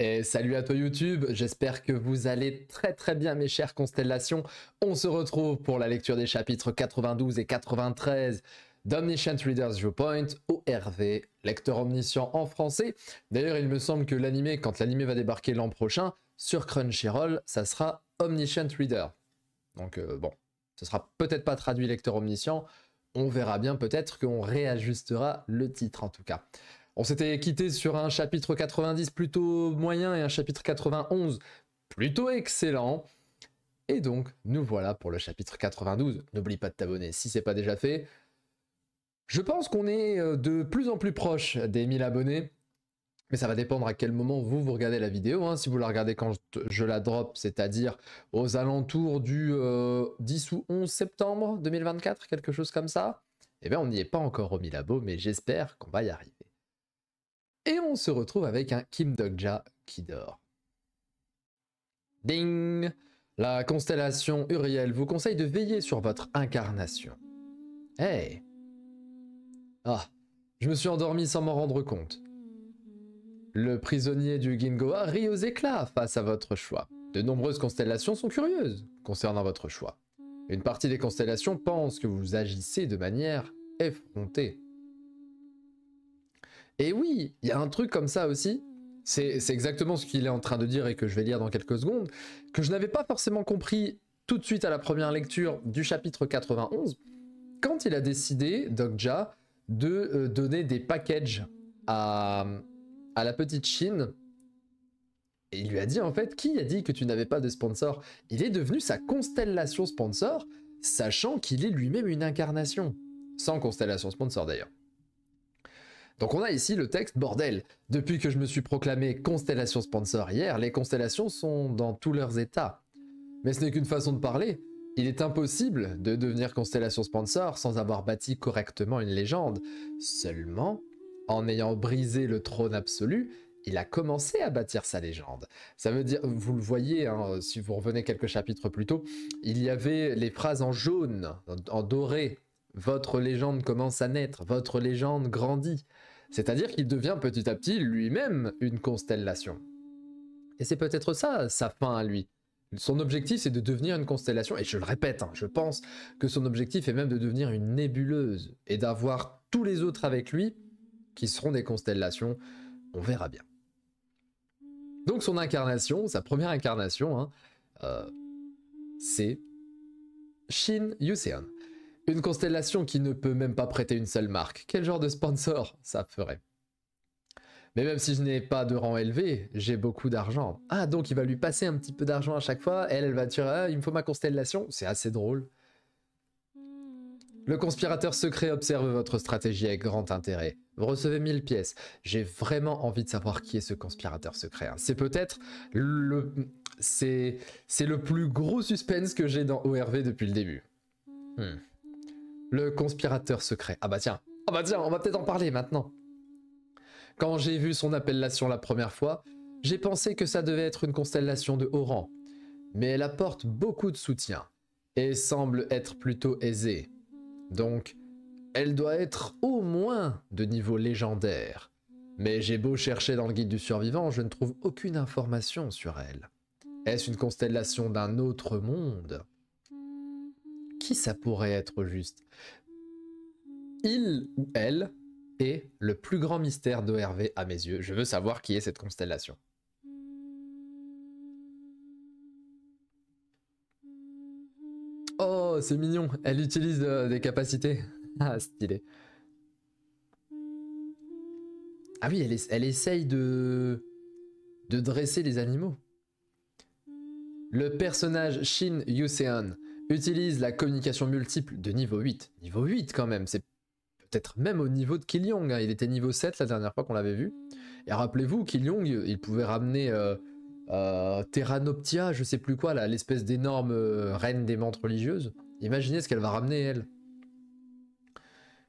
Et salut à toi YouTube, j'espère que vous allez très bien mes chères constellations. On se retrouve pour la lecture des chapitres 92 et 93 d'Omniscient Reader's Viewpoint, ORV, lecteur omniscient en français. D'ailleurs il me semble que l'animé, quand l'animé va débarquer l'an prochain, sur Crunchyroll, ça sera Omniscient Reader. Donc bon, ce sera peut-être pas traduit lecteur omniscient, on verra bien, peut-être qu'on réajustera le titre en tout cas. On s'était quitté sur un chapitre 90 plutôt moyen et un chapitre 91 plutôt excellent. Et donc, nous voilà pour le chapitre 92. N'oublie pas de t'abonner si c'est pas déjà fait. Je pense qu'on est de plus en plus proche des 1000 abonnés. Mais ça va dépendre à quel moment vous regardez la vidéo. Hein. Si vous la regardez quand je la drop, c'est-à-dire aux alentours du 10 ou 11 septembre 2024, quelque chose comme ça, eh bien on n'y est pas encore aux 1000 abos, mais j'espère qu'on va y arriver. Et on se retrouve avec un Kim Dogja qui dort. Ding! La constellation Uriel vous conseille de veiller sur votre incarnation. Hey! Ah, je me suis endormi sans m'en rendre compte. Le prisonnier du Gingoa rit aux éclats face à votre choix. De nombreuses constellations sont curieuses concernant votre choix. Une partie des constellations pense que vous agissez de manière effrontée. Et oui, il y a un truc comme ça aussi, c'est exactement ce qu'il est en train de dire et que je vais lire dans quelques secondes, que je n'avais pas forcément compris tout de suite à la première lecture du chapitre 91, quand il a décidé, Dogja, de donner des packages à la petite Chine. Et il lui a dit en fait, qui a dit que tu n'avais pas de sponsor? Il est devenu sa constellation sponsor, sachant qu'il est lui-même une incarnation. Sans constellation sponsor d'ailleurs. Donc on a ici le texte, bordel, depuis que je me suis proclamé constellation sponsor hier, les constellations sont dans tous leurs états. Mais ce n'est qu'une façon de parler. Il est impossible de devenir constellation sponsor sans avoir bâti correctement une légende. Seulement, en ayant brisé le trône absolu, il a commencé à bâtir sa légende. Ça veut dire, vous le voyez, hein, si vous revenez quelques chapitres plus tôt, il y avait les phrases en jaune, en doré. Votre légende commence à naître, votre légende grandit. C'est-à-dire qu'il devient petit à petit lui-même une constellation. Et c'est peut-être ça, sa fin à lui. Son objectif, c'est de devenir une constellation, et je le répète, hein, je pense que son objectif est même de devenir une nébuleuse, et d'avoir tous les autres avec lui, qui seront des constellations, on verra bien. Donc son incarnation, sa première incarnation, hein, c'est Shin Yuseon. Une constellation qui ne peut même pas prêter une seule marque. Quel genre de sponsor ça ferait? Mais même si je n'ai pas de rang élevé, j'ai beaucoup d'argent. Ah, donc il va lui passer un petit peu d'argent à chaque fois. Elle va dire, ah, il me faut ma constellation. C'est assez drôle. Le conspirateur secret observe votre stratégie avec grand intérêt. Vous recevez 1000 pièces. J'ai vraiment envie de savoir qui est ce conspirateur secret. Hein. C'est peut-être le... C'est le plus gros suspense que j'ai dans ORV depuis le début. Le conspirateur secret. Ah bah tiens, on va peut-être en parler maintenant. Quand j'ai vu son appellation la première fois, j'ai pensé que ça devait être une constellation de haut rang. Mais elle apporte beaucoup de soutien et semble être plutôt aisée. Donc, elle doit être au moins de niveau légendaire. Mais j'ai beau chercher dans le guide du survivant, je ne trouve aucune information sur elle. Est-ce une constellation d'un autre monde? Qui ça pourrait être au juste? Il ou elle est le plus grand mystère d'ORV à mes yeux. Je veux savoir qui est cette constellation. Oh, c'est mignon. Elle utilise des capacités. Ah, stylé. Ah oui, elle essaye de dresser les animaux. Le personnage Shin Yuseon utilise la communication multiple de niveau 8. Niveau 8 quand même, c'est peut-être même au niveau de Killyoung. Hein. Il était niveau 7 la dernière fois qu'on l'avait vu. Et rappelez-vous, Killyoung, il pouvait ramener Terranoptia, je sais plus quoi, là, l'espèce d'énorme reine des menthes religieuses. Imaginez ce qu'elle va ramener, elle.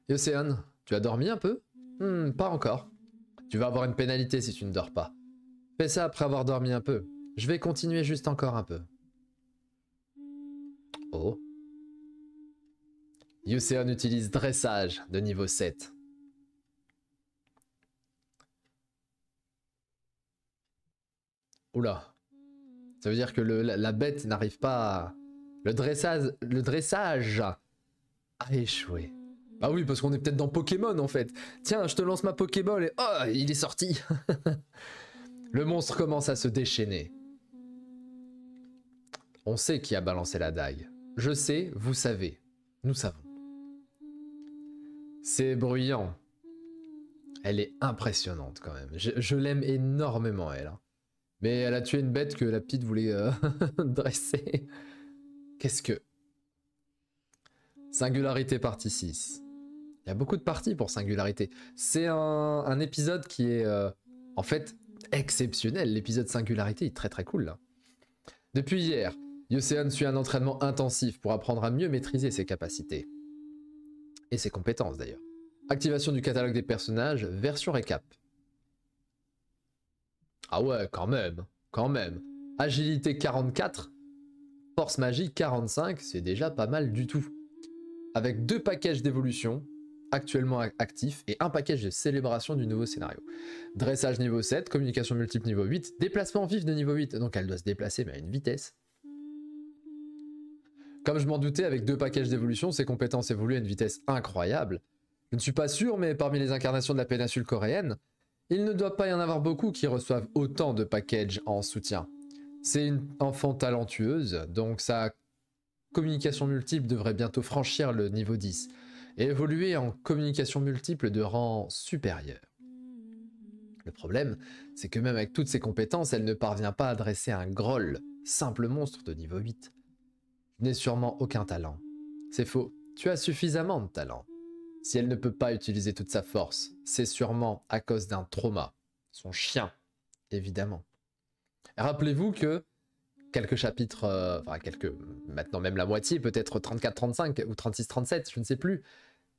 Yuseon, tu as dormi un peu? Pas encore. Tu vas avoir une pénalité si tu ne dors pas. Fais ça après avoir dormi un peu. Je vais continuer juste encore un peu. Oh. Yuseon utilise dressage de niveau 7. Oula. Ça veut dire que la bête n'arrive pas à... Le dressage a échoué. Ah oui, parce qu'on est peut-être dans Pokémon en fait. Tiens, je te lance ma Pokéball et... Oh, il est sorti. Le monstre commence à se déchaîner. On sait qui a balancé la dague. Je sais, vous savez. Nous savons. C'est bruyant. Elle est impressionnante quand même. Je l'aime énormément elle. Hein. Mais elle a tué une bête que la petite voulait dresser. Qu'est-ce que... Singularité partie 6. Il y a beaucoup de parties pour Singularité. C'est un épisode qui est en fait exceptionnel. L'épisode Singularité est très très cool là. Depuis hier, Yoseon suit un entraînement intensif pour apprendre à mieux maîtriser ses capacités. Et ses compétences d'ailleurs. Activation du catalogue des personnages, version récap. Ah ouais, quand même, quand même. Agilité 44, force magie 45, c'est déjà pas mal du tout. Avec 2 packages d'évolution actuellement actifs et un package de célébration du nouveau scénario. Dressage niveau 7, communication multiple niveau 8, déplacement vif de niveau 8, donc elle doit se déplacer mais à une vitesse. Comme je m'en doutais, avec 2 packages d'évolution, ses compétences évoluent à une vitesse incroyable. Je ne suis pas sûr, mais parmi les incarnations de la péninsule coréenne, il ne doit pas y en avoir beaucoup qui reçoivent autant de packages en soutien. C'est une enfant talentueuse, donc sa communication multiple devrait bientôt franchir le niveau 10 et évoluer en communication multiple de rang supérieur. Le problème, c'est que même avec toutes ses compétences, elle ne parvient pas à dresser un Groll, simple monstre de niveau 8. Je n'ai sûrement aucun talent. C'est faux, tu as suffisamment de talent. Si elle ne peut pas utiliser toute sa force, c'est sûrement à cause d'un trauma. Son chien, évidemment. Rappelez-vous que quelques chapitres, maintenant même la moitié, peut-être 34-35 ou 36-37, je ne sais plus,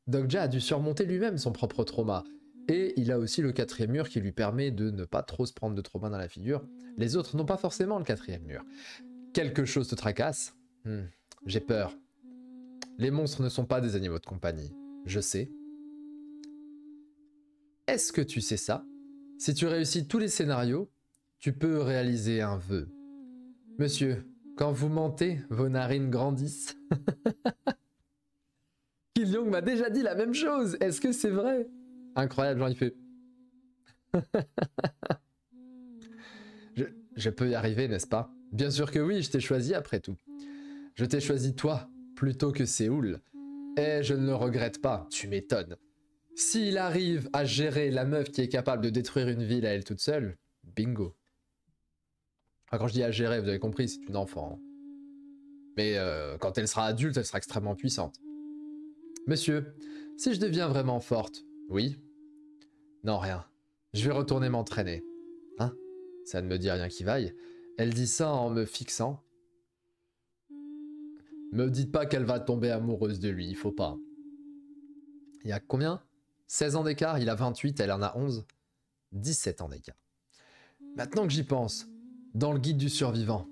Dokja a dû surmonter lui-même son propre trauma. Et il a aussi le 4e mur qui lui permet de ne pas trop se prendre de trauma dans la figure. Les autres n'ont pas forcément le 4e mur. Quelque chose te tracasse ? J'ai peur. Les monstres ne sont pas des animaux de compagnie. Je sais. Est-ce que tu sais ça? Si tu réussis tous les scénarios, tu peux réaliser un vœu. Monsieur, quand vous mentez, vos narines grandissent. Kim Young m'a déjà dit la même chose. Est-ce que c'est vrai? Incroyable, genre il fait. je peux y arriver, n'est-ce pas? Bien sûr que oui, je t'ai choisi après tout. Je t'ai choisi toi, plutôt que Séoul. Et je ne le regrette pas, tu m'étonnes. S'il arrive à gérer la meuf qui est capable de détruire une ville à elle toute seule, bingo. Enfin, quand je dis à gérer, vous avez compris, c'est une enfant. Mais quand elle sera adulte, elle sera extrêmement puissante. Monsieur, si je deviens vraiment forte, oui? Non, rien. Je vais retourner m'entraîner. Hein? Ça ne me dit rien qui vaille. Elle dit ça en me fixant. Me dites pas qu'elle va tomber amoureuse de lui, il faut pas. Il y a combien? 16 ans d'écart, il a 28, elle en a 11. 17 ans d'écart. Maintenant que j'y pense, dans le guide du survivant.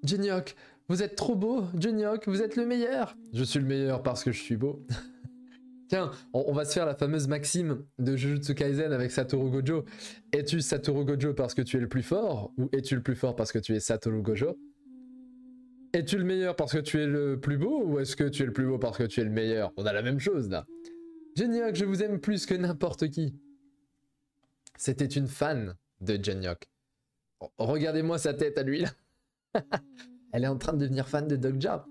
Jinhyuk, vous êtes trop beau, Jinhyuk, vous êtes le meilleur. Je suis le meilleur parce que je suis beau. Tiens, on va se faire la fameuse maxime de Jujutsu Kaisen avec Satoru Gojo. Es-tu Satoru Gojo parce que tu es le plus fort? Ou es-tu le plus fort parce que tu es Satoru Gojo? Es-tu le meilleur parce que tu es le plus beau? Ou est-ce que tu es le plus beau parce que tu es le meilleur? On a la même chose là. Jinhyuk, je vous aime plus que n'importe qui. C'était une fan de Jinhyuk. Regardez-moi sa tête à lui là. Elle est en train de devenir fan de Dokja.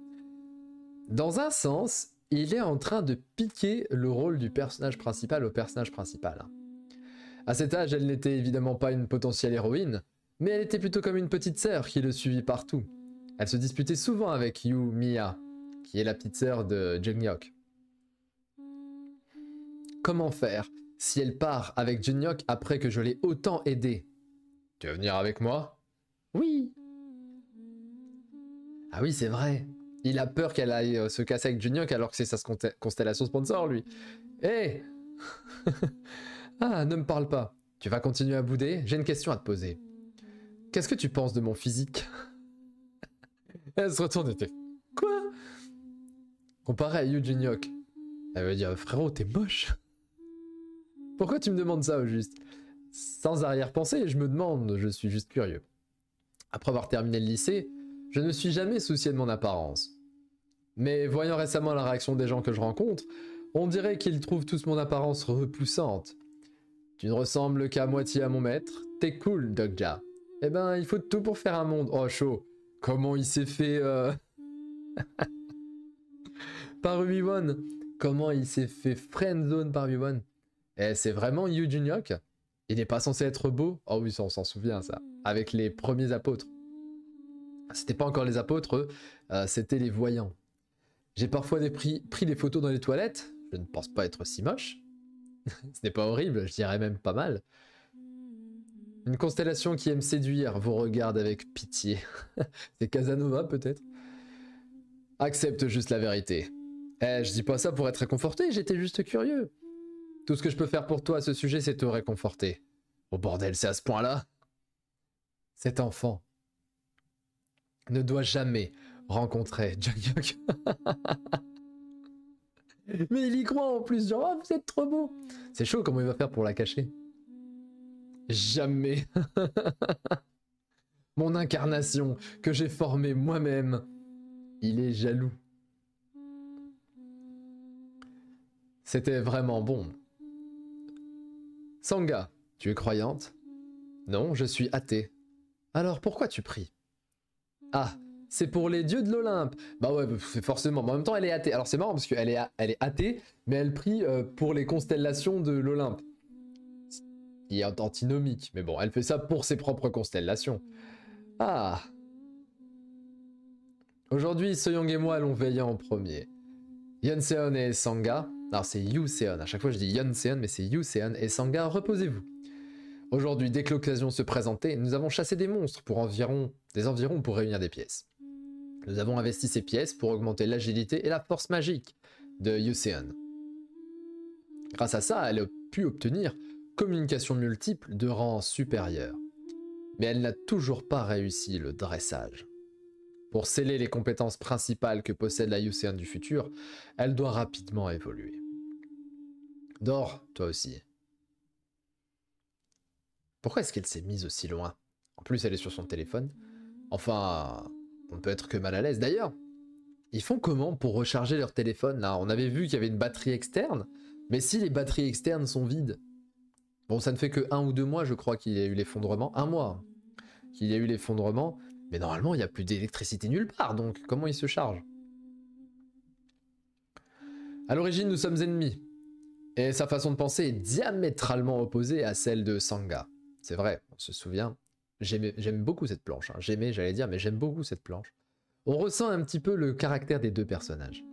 Dans un sens, il est en train de piquer le rôle du personnage principal au personnage principal. À cet âge, elle n'était évidemment pas une potentielle héroïne, mais elle était plutôt comme une petite sœur qui le suivit partout. Elle se disputait souvent avec Yu Miya, qui est la petite sœur de Jinhyuk. Comment faire si elle part avec Jinhyuk après que je l'ai autant aidé? Tu veux venir avec moi? Oui. Ah oui, c'est vrai. Il a peur qu'elle aille se casser avec Jinhyuk alors que c'est sa constellation sponsor, lui. Hé hey. Ah, ne me parle pas. Tu vas continuer à bouder? J'ai une question à te poser. Qu'est-ce que tu penses de mon physique? Elle se retourne et fait quoi? Comparé à Yu Elle veut dire frérot, t'es moche. Pourquoi tu me demandes ça au juste? Sans arrière-pensée, je me demande, je suis juste curieux. Après avoir terminé le lycée, je ne me suis jamais soucié de mon apparence. Mais voyant récemment la réaction des gens que je rencontre, on dirait qu'ils trouvent tous mon apparence repoussante. Tu ne ressembles qu'à moitié à mon maître, t'es cool, Dogja. Eh ben, il faut tout pour faire un monde. Oh, chaud. Comment il s'est fait... par Ubiwan. Comment il s'est fait friendzone par Ubiwan. Eh, c'est vraiment Yu Junyok. Il n'est pas censé être beau. Oh oui, ça, on s'en souvient, ça. Avec les premiers apôtres. C'était pas encore les apôtres, eux. C'était les voyants. J'ai parfois pris des photos dans les toilettes. Je ne pense pas être si moche. Ce n'est pas horrible, je dirais même pas mal. Une constellation qui aime séduire vous regarde avec pitié. C'est Casanova, peut-être. Accepte juste la vérité. Eh, je dis pas ça pour être réconforté, j'étais juste curieux. Tout ce que je peux faire pour toi à ce sujet, c'est te réconforter. Oh bordel, c'est à ce point-là? Cet enfant ne doit jamais rencontrer Jungkook. Mais il y croit en plus, genre, oh, vous êtes trop beau. C'est chaud, comment il va faire pour la cacher? Jamais. Mon incarnation que j'ai formée moi-même. Il est jaloux. C'était vraiment bon. Sangha, tu es croyante? Non, je suis athée. Alors pourquoi tu pries? Ah, c'est pour les dieux de l'Olympe. Bah ouais, c'est forcément. Mais en même temps, elle est athée. Alors c'est marrant parce qu'elle est athée, mais elle prie pour les constellations de l'Olympe. Qui est antinomique. Mais bon, elle fait ça pour ses propres constellations. Ah. Aujourd'hui, Soyoung et moi allons veiller en premier. Yeonseon et Sangha. Alors c'est Yuseon. À chaque fois je dis Yeonseon, mais c'est Yuseon et Sangha. Reposez-vous. Aujourd'hui, dès que l'occasion se présentait, nous avons chassé des monstres pour des environs pour réunir des pièces. Nous avons investi ces pièces pour augmenter l'agilité et la force magique de Yuseon. Grâce à ça, elle a pu obtenir communication multiple de rang supérieur. Mais elle n'a toujours pas réussi le dressage. Pour sceller les compétences principales que possède la Yuseon du futur, elle doit rapidement évoluer. Dors, toi aussi. Pourquoi est-ce qu'elle s'est mise aussi loin? En plus, elle est sur son téléphone. Enfin, on ne peut être que mal à l'aise. D'ailleurs, ils font comment pour recharger leur téléphone là? On avait vu qu'il y avait une batterie externe, mais si les batteries externes sont vides, bon, ça ne fait que 1 ou 2 mois, je crois, qu'il y a eu l'effondrement. 1 mois qu'il y a eu l'effondrement, mais normalement, il n'y a plus d'électricité nulle part, donc comment il se charge? À l'origine, nous sommes ennemis, et sa façon de penser est diamétralement opposée à celle de Sangha. C'est vrai, on se souvient. J'aime beaucoup cette planche. Hein. J'aimais, j'allais dire, mais j'aime beaucoup cette planche. On ressent un petit peu le caractère des deux personnages.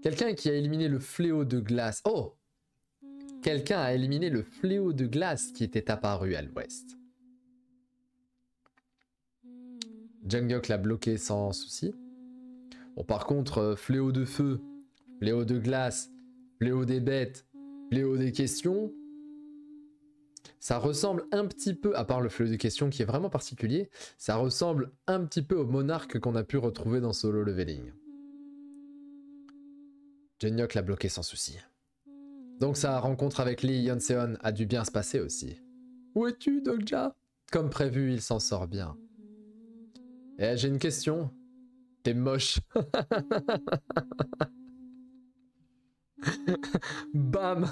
Quelqu'un qui a éliminé le fléau de glace. Oh! Quelqu'un a éliminé le fléau de glace qui était apparu à l'ouest. Jungkook l'a bloqué sans souci. Bon, par contre, fléau de feu, fléau de glace, fléau des bêtes, fléau des questions... Ça ressemble un petit peu, à part le fléau de questions qui est vraiment particulier, ça ressemble un petit peu au monarque qu'on a pu retrouver dans Solo Leveling. Jungkook l'a bloqué sans souci. Donc sa rencontre avec Lee Yeonseon a dû bien se passer aussi. Où es-tu, Dogja? Comme prévu, il s'en sort bien. Eh, j'ai une question. T'es moche. Bam.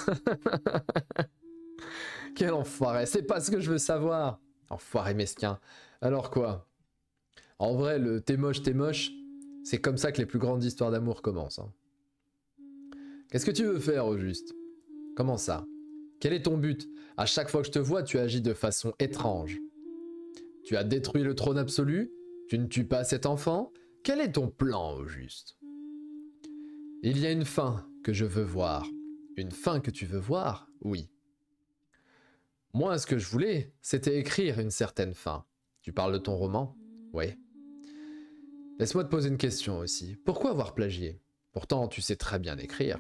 Quel enfoiré, c'est pas ce que je veux savoir. Enfoiré mesquin. Alors quoi? En vrai, le t'es moche, c'est comme ça que les plus grandes histoires d'amour commencent. Hein. Qu'est-ce que tu veux faire au juste? Comment ça? Quel est ton but? À chaque fois que je te vois, tu agis de façon étrange. Tu as détruit le trône absolu? Tu ne tues pas cet enfant? Quel est ton plan au juste? Il y a une fin que je veux voir. Une fin que tu veux voir? Oui. Moi, ce que je voulais, c'était écrire une certaine fin. Tu parles de ton roman? Oui. Laisse-moi te poser une question aussi. Pourquoi avoir plagié? Pourtant, tu sais très bien écrire.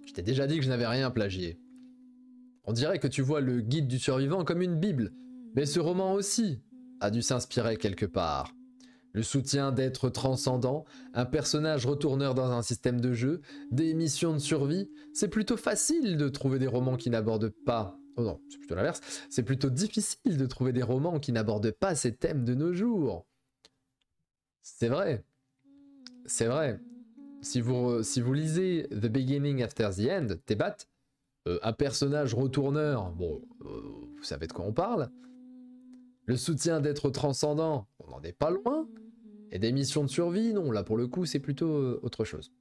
Je t'ai déjà dit que je n'avais rien plagié. On dirait que tu vois le guide du survivant comme une bible, mais ce roman aussi a dû s'inspirer quelque part. Le soutien d'êtres transcendants, un personnage retourneur dans un système de jeu, des missions de survie, c'est plutôt facile de trouver des romans qui n'abordent pas Oh non, c'est plutôt l'inverse. C'est plutôt difficile de trouver des romans qui n'abordent pas ces thèmes de nos jours. C'est vrai. C'est vrai. Si vous lisez The Beginning After the End, Thébat, un personnage retourneur, bon, vous savez de quoi on parle. Le soutien d'être transcendant, on n'en est pas loin. Et des missions de survie, non, là pour le coup, c'est plutôt autre chose.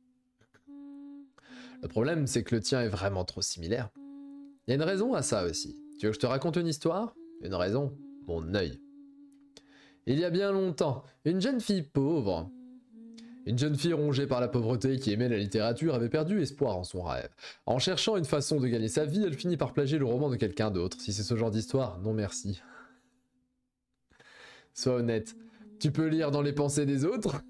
Le problème, c'est que le tien est vraiment trop similaire. Il y a une raison à ça aussi. Tu veux que je te raconte une histoire? Une raison? Mon œil. Il y a bien longtemps, une jeune fille pauvre, une jeune fille rongée par la pauvreté qui aimait la littérature avait perdu espoir en son rêve. En cherchant une façon de gagner sa vie, elle finit par plagier le roman de quelqu'un d'autre. Si c'est ce genre d'histoire, non merci. Sois honnête. Tu peux lire dans les pensées des autres?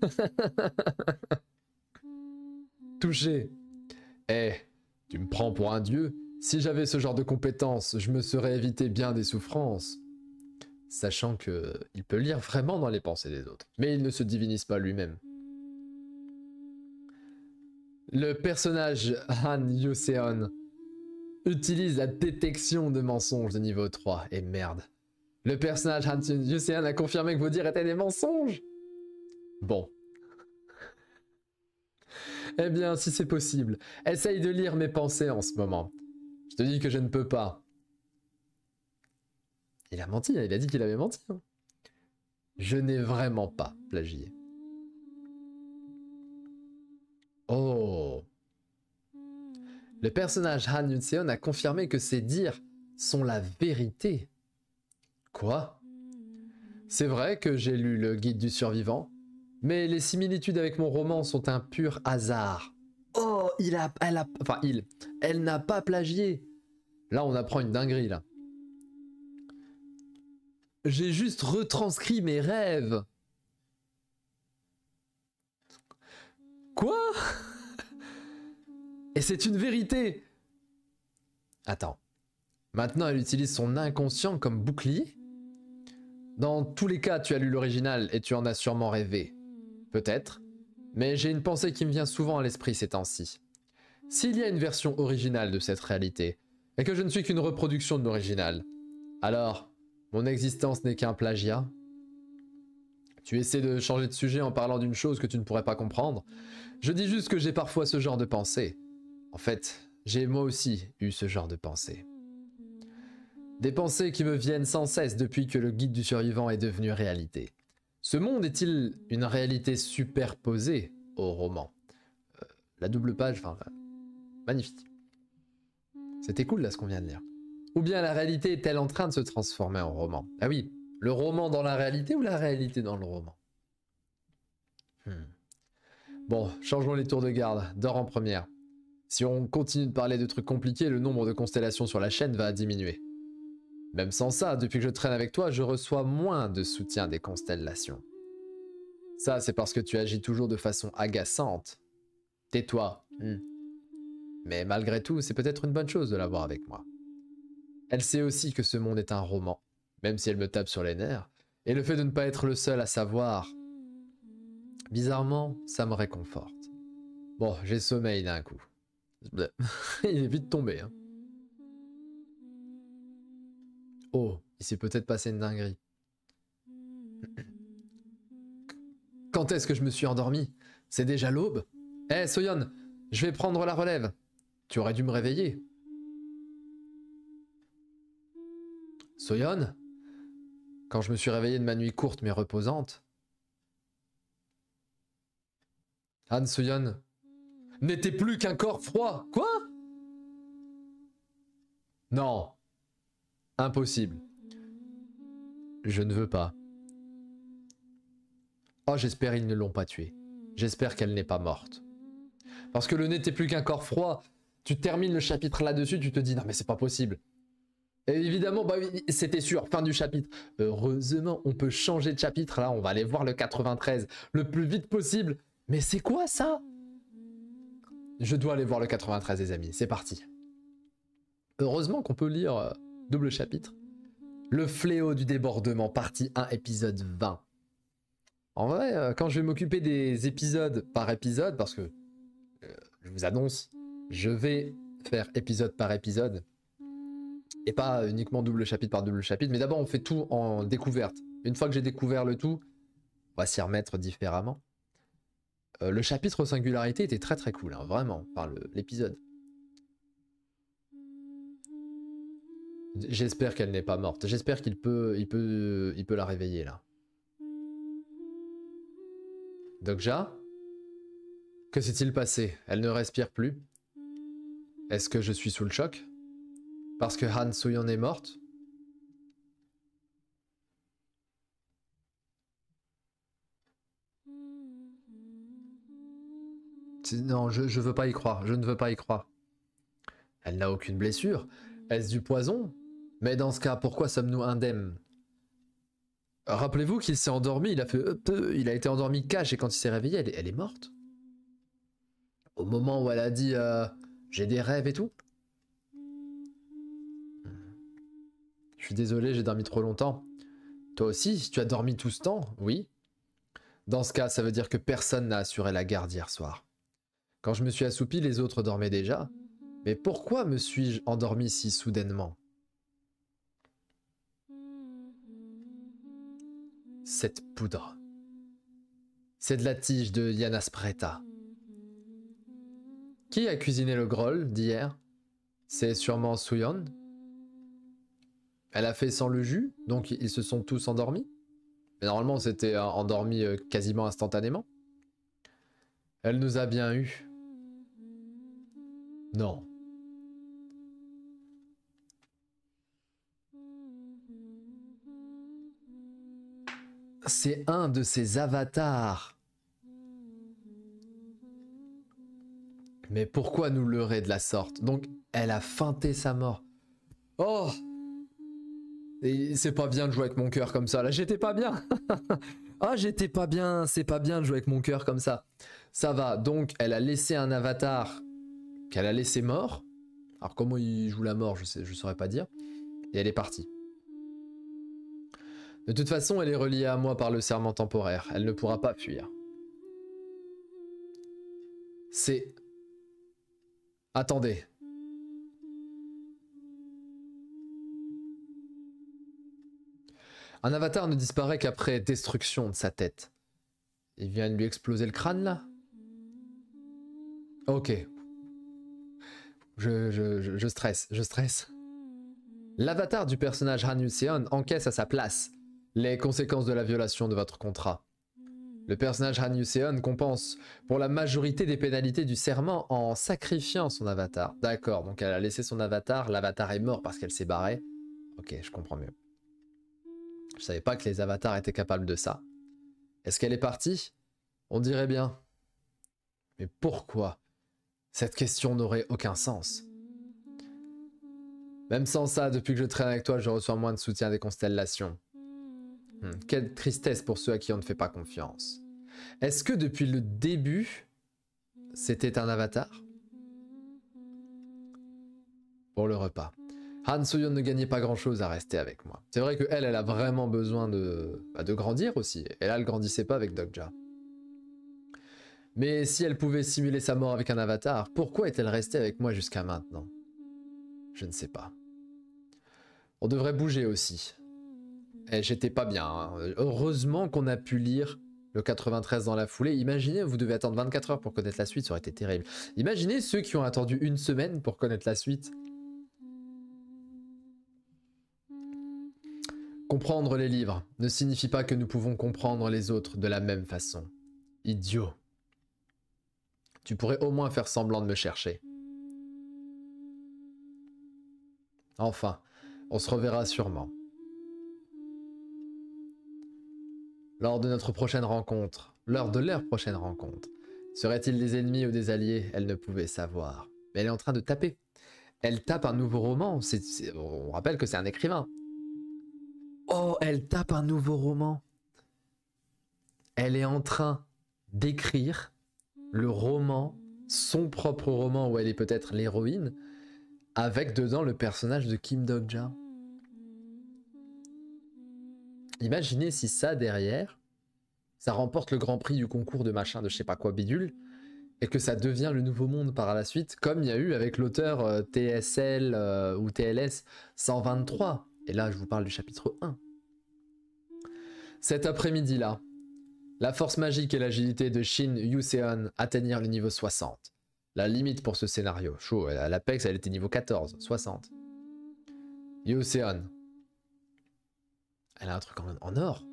Touché. Eh, tu me prends pour un dieu? Si j'avais ce genre de compétences, je me serais évité bien des souffrances. Sachant que il peut lire vraiment dans les pensées des autres. Mais il ne se divinise pas lui-même. Le personnage Han Yuseon utilise la détection de mensonges de niveau 3. Et merde. Le personnage Han Yuseon a confirmé que vos dires étaient des mensonges. Bon. Eh bien, si c'est possible, essaye de lire mes pensées en ce moment. Je te dis que je ne peux pas. Il a menti, il a dit qu'il avait menti. Je n'ai vraiment pas plagié. Oh. Le personnage Han Yun-seon a confirmé que ses dires sont la vérité. Quoi? C'est vrai que j'ai lu le guide du survivant, mais les similitudes avec mon roman sont un pur hasard. Oh, elle n'a pas plagié. Là, on apprend une dinguerie, là. J'ai juste retranscrit mes rêves. Quoi? Et c'est une vérité. Attends. Maintenant, elle utilise son inconscient comme bouclier? Dans tous les cas, tu as lu l'original et tu en as sûrement rêvé. Peut-être. Mais j'ai une pensée qui me vient souvent à l'esprit ces temps-ci. S'il y a une version originale de cette réalité, et que je ne suis qu'une reproduction de l'original, alors, mon existence n'est qu'un plagiat? Tu essaies de changer de sujet en parlant d'une chose que tu ne pourrais pas comprendre. Je dis juste que j'ai parfois ce genre de pensée. En fait, j'ai moi aussi eu ce genre de pensée. Des pensées qui me viennent sans cesse depuis que le guide du survivant est devenu réalité. Ce monde est-il une réalité superposée au roman? La double page, enfin, magnifique. C'était cool là ce qu'on vient de lire. Ou bien la réalité est-elle en train de se transformer en roman? Ah oui, le roman dans la réalité ou la réalité dans le roman? Bon, changeons les tours de garde. Dors en première. Si on continue de parler de trucs compliqués, le nombre de constellations sur la chaîne va diminuer. Même sans ça, depuis que je traîne avec toi, je reçois moins de soutien des constellations. Ça, c'est parce que tu agis toujours de façon agaçante. Tais-toi. Mais malgré tout, c'est peut-être une bonne chose de l'avoir avec moi. Elle sait aussi que ce monde est un roman, même si elle me tape sur les nerfs, et le fait de ne pas être le seul à savoir, bizarrement, ça me réconforte. Bon, j'ai sommeil d'un coup. Il est vite tombé, hein. Oh, il s'est peut-être passé une dinguerie. Quand est-ce que je me suis endormi? C'est déjà l'aube? Eh, Soyeon, je vais prendre la relève. Tu aurais dû me réveiller. Soyeon? Quand je me suis réveillé de ma nuit courte mais reposante. Han Soyeon n'était plus qu'un corps froid. Quoi? Non. Impossible. Je ne veux pas. Oh, j'espère ils ne l'ont pas tuée. J'espère qu'elle n'est pas morte. Parce que le n'était plus qu'un corps froid. Tu termines le chapitre là-dessus, tu te dis non mais c'est pas possible. Et évidemment, bah oui, c'était sûr, fin du chapitre. Heureusement, on peut changer de chapitre. Là, on va aller voir le 93 le plus vite possible. Mais c'est quoi ça? Je dois aller voir le 93, les amis. C'est parti. Heureusement qu'on peut lire double chapitre. Le fléau du débordement, partie 1, épisode 20. En vrai, quand je vais m'occuper des épisodes par épisode, parce que je vous annonce, je vais faire épisode par épisode. Et pas uniquement double chapitre par double chapitre, mais d'abord on fait tout en découverte. Une fois que j'ai découvert le tout, on va s'y remettre différemment. Le chapitre singularité était très très cool, hein, vraiment, enfin l'épisode. J'espère qu'elle n'est pas morte. J'espère qu'il peut la réveiller là. Dokja, que s'est-il passé? Elle ne respire plus. Est-ce que je suis sous le choc? Parce que Han Soo-yeon est morte? Non, je veux pas y croire. Je ne veux pas y croire. Elle n'a aucune blessure. Est-ce du poison? Mais dans ce cas, pourquoi sommes-nous indemnes? Rappelez-vous qu'il s'est endormi, il a fait il a été endormi cash et quand il s'est réveillé, elle est morte. Au moment où elle a dit j'ai des rêves et tout. Je suis désolé, j'ai dormi trop longtemps. Toi aussi, tu as dormi tout ce temps? Oui. Dans ce cas, ça veut dire que personne n'a assuré la garde hier soir. Quand je me suis assoupi, les autres dormaient déjà. Mais pourquoi me suis-je endormi si soudainement? Cette poudre. C'est de la tige de Yana Spreta. Qui a cuisiné le groll d'hier? C'est sûrement Soo-yeon. Elle a fait sans le jus, donc ils se sont tous endormis. Mais normalement, c'était endormi quasiment instantanément. Elle nous a bien eu. Non. C'est un de ses avatars. Mais pourquoi nous leurrer de la sorte? Donc, elle a feinté sa mort. Oh! Et c'est pas bien de jouer avec mon cœur comme ça. Là, j'étais pas bien. Ah, j'étais pas bien. C'est pas bien de jouer avec mon cœur comme ça. Ça va. Donc, elle a laissé un avatar qu'elle a laissé mort. Alors, comment il joue la mort, je saurais pas dire. Et elle est partie. De toute façon, elle est reliée à moi par le serment temporaire. Elle ne pourra pas fuir. C'est... Attendez. Un avatar ne disparaît qu'après destruction de sa tête. Il vient de lui exploser le crâne, là? Ok. Je stresse, je stresse. L'avatar du personnage Han Yu-seon encaisse à sa place les conséquences de la violation de votre contrat. Le personnage Han Yu-seon compense pour la majorité des pénalités du serment en sacrifiant son avatar. D'accord, donc elle a laissé son avatar, l'avatar est mort parce qu'elle s'est barrée. Ok, je comprends mieux. Je savais pas que les avatars étaient capables de ça. Est-ce qu'elle est partie? On dirait bien. Mais pourquoi? Cette question n'aurait aucun sens. Même sans ça, depuis que je traîne avec toi, je reçois moins de soutien des constellations. Quelle tristesse pour ceux à qui on ne fait pas confiance. Est-ce que depuis le début, c'était un avatar? Pour le repas. Han Soo-yeon ne gagnait pas grand-chose à rester avec moi. C'est vrai qu'elle, elle a vraiment besoin de grandir aussi. Et là, elle grandissait pas avec Dokja. Mais si elle pouvait simuler sa mort avec un avatar, pourquoi est-elle restée avec moi jusqu'à maintenant? Je ne sais pas. On devrait bouger aussi. Et j'étais pas bien. Hein. Heureusement qu'on a pu lire le 93 dans la foulée. Imaginez, vous devez attendre 24 heures pour connaître la suite, ça aurait été terrible. Imaginez ceux qui ont attendu une semaine pour connaître la suite. Comprendre les livres ne signifie pas que nous pouvons comprendre les autres de la même façon. Idiot. Tu pourrais au moins faire semblant de me chercher. Enfin, on se reverra sûrement. Lors de notre prochaine rencontre, lors de leur prochaine rencontre, seraient-ils des ennemis ou des alliés? Elle ne pouvait savoir. Mais elle est en train de taper. Elle tape un nouveau roman. On rappelle que c'est un écrivain. Oh, elle tape un nouveau roman. Elle est en train d'écrire le roman, son propre roman où elle est peut-être l'héroïne, avec dedans le personnage de Kim Dokja. Imaginez si ça derrière, ça remporte le grand prix du concours de machin de je sais pas quoi bidule, et que ça devient le nouveau monde par la suite, comme il y a eu avec l'auteur TSL ou TLS 123. Et là, je vous parle du chapitre 1. Cet après-midi-là, la force magique et l'agilité de Shin Yuseon atteignirent le niveau 60. La limite pour ce scénario. Chaud, à l'Apex, elle était niveau 14, 60. Yuseon. Elle a un truc en or.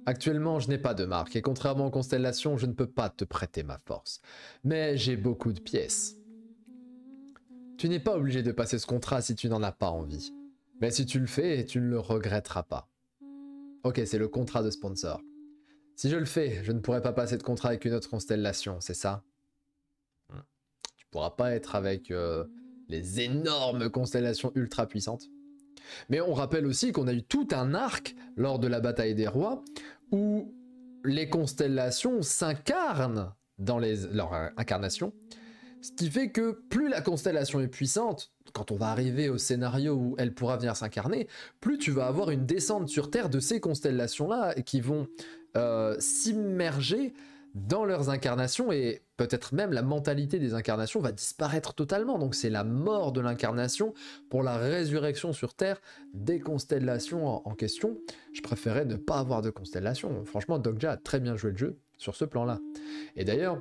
Actuellement, je n'ai pas de marque, et contrairement aux constellations, je ne peux pas te prêter ma force. Mais j'ai beaucoup de pièces. Tu n'es pas obligé de passer ce contrat si tu n'en as pas envie. Mais si tu le fais, tu ne le regretteras pas. Ok, c'est le contrat de sponsor. Si je le fais, je ne pourrai pas passer de contrat avec une autre constellation, c'est ça? Tu pourras pas être avec les énormes constellations ultra puissantes. Mais on rappelle aussi qu'on a eu tout un arc lors de la bataille des rois où les constellations s'incarnent dans leur incarnation. Ce qui fait que plus la constellation est puissante, quand on va arriver au scénario où elle pourra venir s'incarner, plus tu vas avoir une descente sur Terre de ces constellations-là qui vont s'immerger dans leurs incarnations et peut-être même la mentalité des incarnations va disparaître totalement. Donc c'est la mort de l'incarnation pour la résurrection sur Terre des constellations en question. Je préférais ne pas avoir de constellation. Franchement, Dokja a très bien joué le jeu sur ce plan-là. Et d'ailleurs,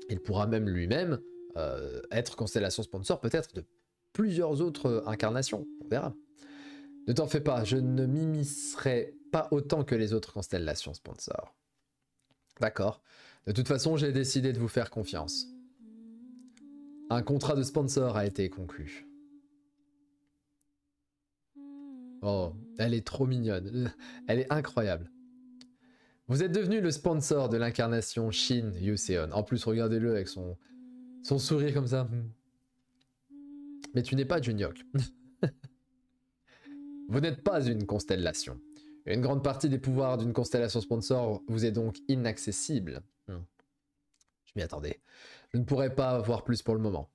il pourra même lui-même être constellation sponsor peut-être de plusieurs autres incarnations. On verra. Ne t'en fais pas, je ne m'immiscerai pas autant que les autres constellations sponsors. D'accord. De toute façon, j'ai décidé de vous faire confiance. Un contrat de sponsor a été conclu. Oh, elle est trop mignonne. Elle est incroyable. Vous êtes devenu le sponsor de l'incarnation Shin Yuseon. En plus, regardez-le avec son sourire comme ça. Mais tu n'es pas Junyok. Vous n'êtes pas une constellation. Une grande partie des pouvoirs d'une constellation sponsor vous est donc inaccessible. Je m'y attendais. Je ne pourrais pas avoir plus pour le moment.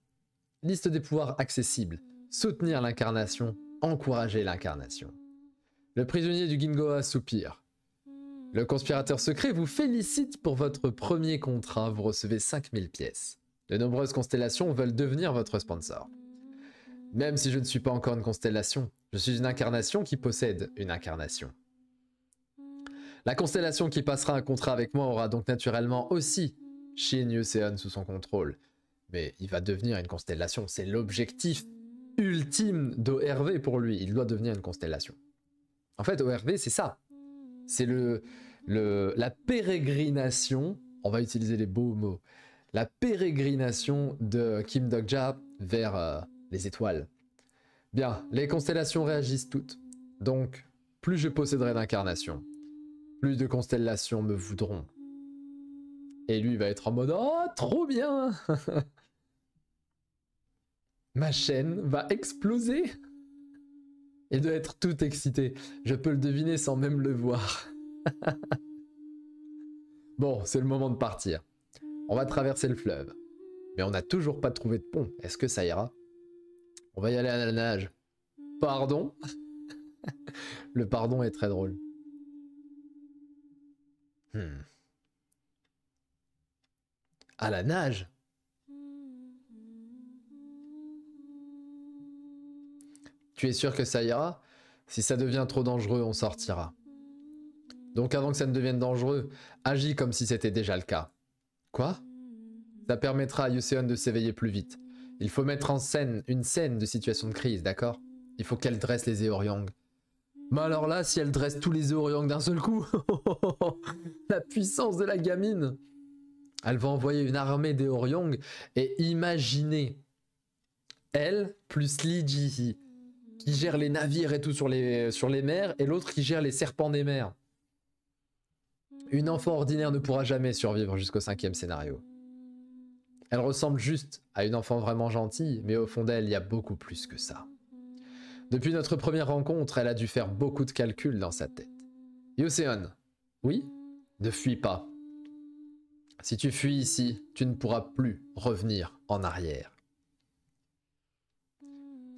Liste des pouvoirs accessibles. Soutenir l'incarnation. Encourager l'incarnation. Le prisonnier du Gingoa soupire. Le conspirateur secret vous félicite pour votre premier contrat. Vous recevez 5000 pièces. De nombreuses constellations veulent devenir votre sponsor. Même si je ne suis pas encore une constellation, je suis une incarnation qui possède une incarnation. La constellation qui passera un contrat avec moi aura donc naturellement aussi Shin Yuseon sous son contrôle. Mais il va devenir une constellation. C'est l'objectif ultime d'ORV pour lui. Il doit devenir une constellation. En fait, ORV, c'est ça. C'est la pérégrination. On va utiliser les beaux mots. La pérégrination de Kim Dokja vers les étoiles. Bien, les constellations réagissent toutes. Donc, plus je posséderai d'incarnations, plus de constellations me voudront. Et lui va être en mode « Oh, trop bien !» Ma chaîne va exploser. Il doit être tout excité. Je peux le deviner sans même le voir. Bon, c'est le moment de partir. On va traverser le fleuve. Mais on n'a toujours pas trouvé de pont. Est-ce que ça ira? On va y aller à la nage. Pardon? Le pardon est très drôle. À la nage? Tu es sûr que ça ira? Si ça devient trop dangereux, on sortira. Donc avant que ça ne devienne dangereux, agis comme si c'était déjà le cas. Quoi? Ça permettra à Yuseon de s'éveiller plus vite. Il faut mettre en scène une scène de situation de crise, d'accord? Il faut qu'elle dresse les Eoryang. Mais alors là, si elle dresse tous les Eoryang d'un seul coup, la puissance de la gamine! Elle va envoyer une armée d'Eoryang et imaginez elle plus Lee Ji-hee qui gère les navires et tout sur les mers et l'autre qui gère les serpents des mers. Une enfant ordinaire ne pourra jamais survivre jusqu'au 5e scénario. Elle ressemble juste à une enfant vraiment gentille, mais au fond d'elle, il y a beaucoup plus que ça. Depuis notre première rencontre, elle a dû faire beaucoup de calculs dans sa tête. Yuseon, oui? Ne fuis pas. Si tu fuis ici, tu ne pourras plus revenir en arrière.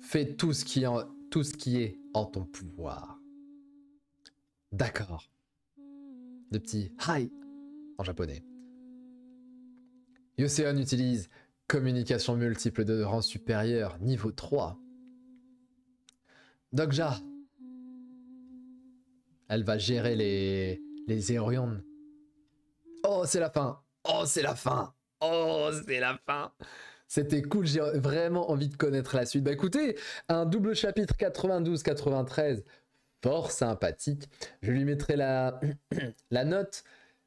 Fais tout ce qui est en ton pouvoir. D'accord. Le petit hi en japonais. Yoseon utilise communication multiple de rang supérieur, niveau 3. Dokja, elle va gérer les Eorion. Oh, c'est la fin. Oh, c'est la fin. Oh, c'est la fin. C'était cool, j'ai vraiment envie de connaître la suite. Bah écoutez, un double chapitre 92-93, fort sympathique. Je lui mettrai la, la note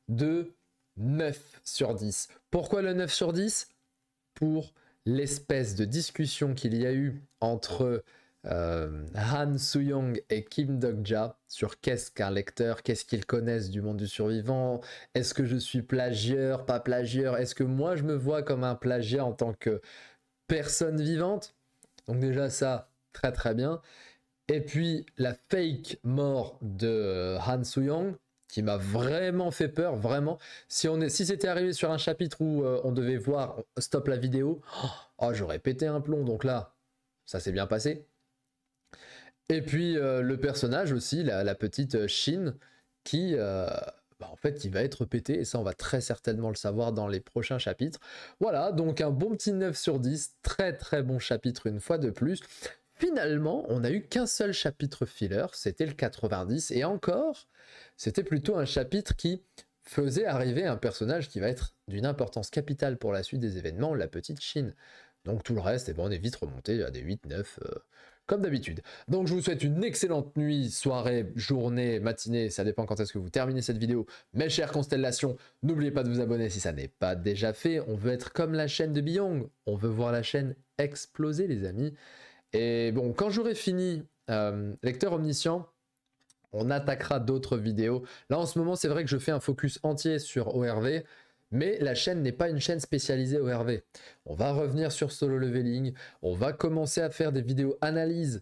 de 9 sur 10. Pourquoi le 9 sur 10? Pour l'espèce de discussion qu'il y a eu entre Han Soo-young et Kim Dok-ja sur qu'est-ce qu'un lecteur, qu'est-ce qu'ils connaissent du monde du survivant, est-ce que je suis plagieur, pas plagieur, est-ce que moi je me vois comme un plagiat en tant que personne vivante. Donc déjà ça, très très bien. Et puis la fake mort de Han Soo-young, qui m'a vraiment fait peur, vraiment. Si c'était arrivé sur un chapitre où on devait voir stop la vidéo, oh, j'aurais pété un plomb. Donc là, ça s'est bien passé. Et puis le personnage aussi, la petite Shin, qui en fait il va être pété, et ça on va très certainement le savoir dans les prochains chapitres. Voilà, donc un bon petit 9 sur 10, très très bon chapitre une fois de plus. Finalement, on n'a eu qu'un seul chapitre filler, c'était le 90, et encore, c'était plutôt un chapitre qui faisait arriver un personnage qui va être d'une importance capitale pour la suite des événements, la petite Shin. Donc tout le reste, on est vite remonté à des 8-9, comme d'habitude. Donc je vous souhaite une excellente nuit, soirée, journée, matinée, ça dépend quand est-ce que vous terminez cette vidéo. Mes chères constellations, n'oubliez pas de vous abonner si ça n'est pas déjà fait. On veut être comme la chaîne de Biyong, on veut voir la chaîne exploser les amis. Et bon, quand j'aurai fini Lecteur Omniscient, on attaquera d'autres vidéos. Là en ce moment c'est vrai que je fais un focus entier sur ORV, mais la chaîne n'est pas une chaîne spécialisée ORV. On va revenir sur Solo Leveling, on va commencer à faire des vidéos analyse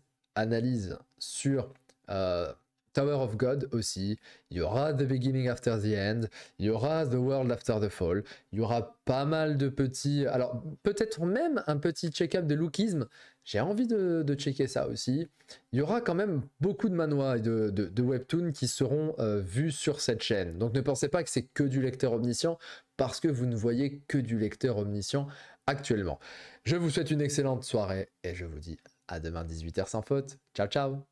sur Tower of God aussi. Il y aura The Beginning After the End, il y aura The World After the Fall, il y aura pas mal de petits... Alors peut-être même un petit check-up de lookisme, j'ai envie de checker ça aussi. Il y aura quand même beaucoup de manhwa et de webtoons qui seront vus sur cette chaîne. Donc ne pensez pas que c'est que du lecteur omniscient, parce que vous ne voyez que du lecteur omniscient actuellement. Je vous souhaite une excellente soirée et je vous dis à demain 18h sans faute. Ciao ciao.